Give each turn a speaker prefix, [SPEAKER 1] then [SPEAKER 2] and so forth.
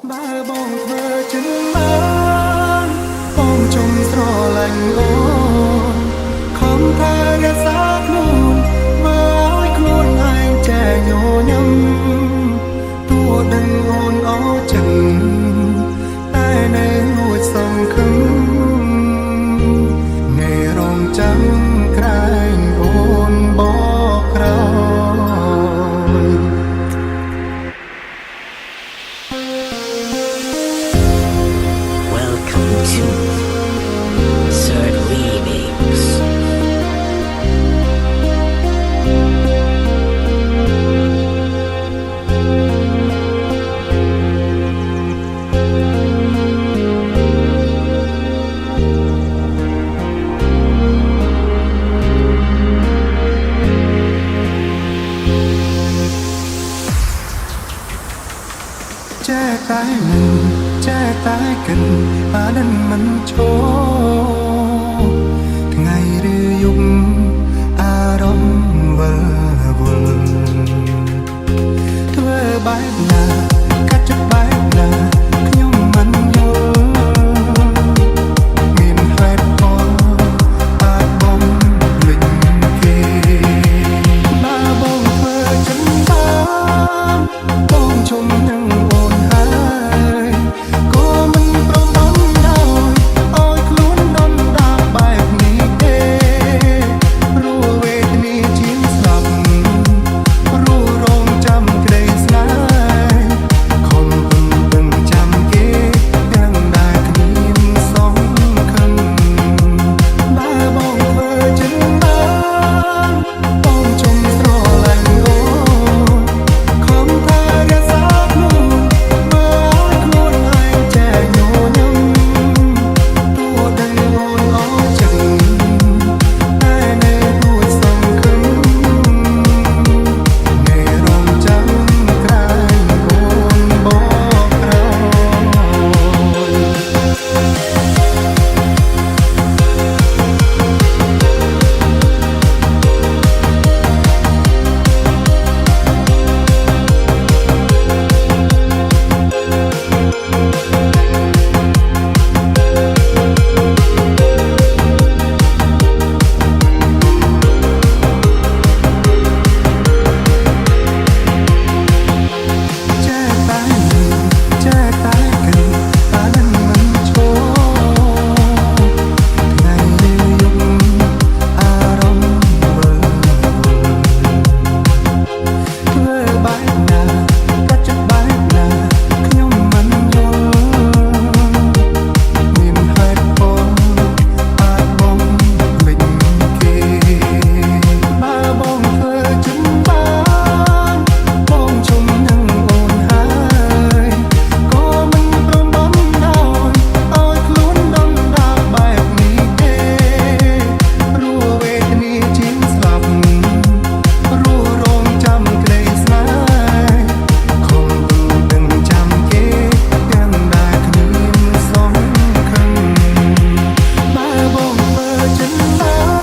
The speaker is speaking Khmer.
[SPEAKER 1] បើបងធ្វើចិនបានបងចង់ស្រឡាញ់អូនខំថារក្សាខ្លួនបើឲ្យខ្លួនឯងចែកញញឹមទោះដឹងអូនអស់ចិត្តតែនៅលួចសង្ឃឹមថ្ងៃរងចាំក្រែងអូនបកក្រោយ
[SPEAKER 2] Welcome to Third Remix.
[SPEAKER 1] ចែកតែនឹងចែកតែកិនបានមិនឈរថ្ងៃឬយប់អារម្មណ៍វិលវល់ធ្វើបែបណាកាត់ចិត្តបែបណាខ្ញុំមិនយល់មានហេតុផលអាចបំភ្លេចគេបើបងធ្វើចិនបានបងជុំនឹងអូនហើយក៏មិនប្រំដំដោយឲ្យខ្លួនដុនដាបបែបនេះទេព្រោះវេទនាជាងស្លាប់ព្រោះរងចាំក្តីស្នេហ៍ខំពឹងពឹងចាំគេទាំងដែលគ្មានសង្ឃឹមបើបងធ្វើចិនបានបងជុំស្រឡាញ់អូនខំថារក្សាខ្លួនបើឲ្យខ្លួនឯងចែកញញឹមទោះដឹងអូនអស់ចិត្តតែនៅលួចសង្ឃឹមថ្ងៃរងចាំក្រែងអូនបកក្រោចែកតែនឹងចែកតែកិនបានមិនឈរថ្ងៃឬយប់អារម្មណ៍វិលវល់ធ្វើបែបណាកាត់ចិត្តបែបណាខ្ញុំមិនយល់មានហេតុផលអាចបំភ្លេចគេបើបងធ្វើចិនបានបងជុំនឹងអូនហើយក៏មិនប្រំបំដោយឲ្យខ្លួនដុនដាបបែបនេះទេព្រោះវេទនាជាងស្លាប់ព្រោះរងចាំក្តីស្នេហ៍ខំដឹងចាំគេទាំងដែលគ្មានសង្ឃឹមបើបងធ្វើចិនបាន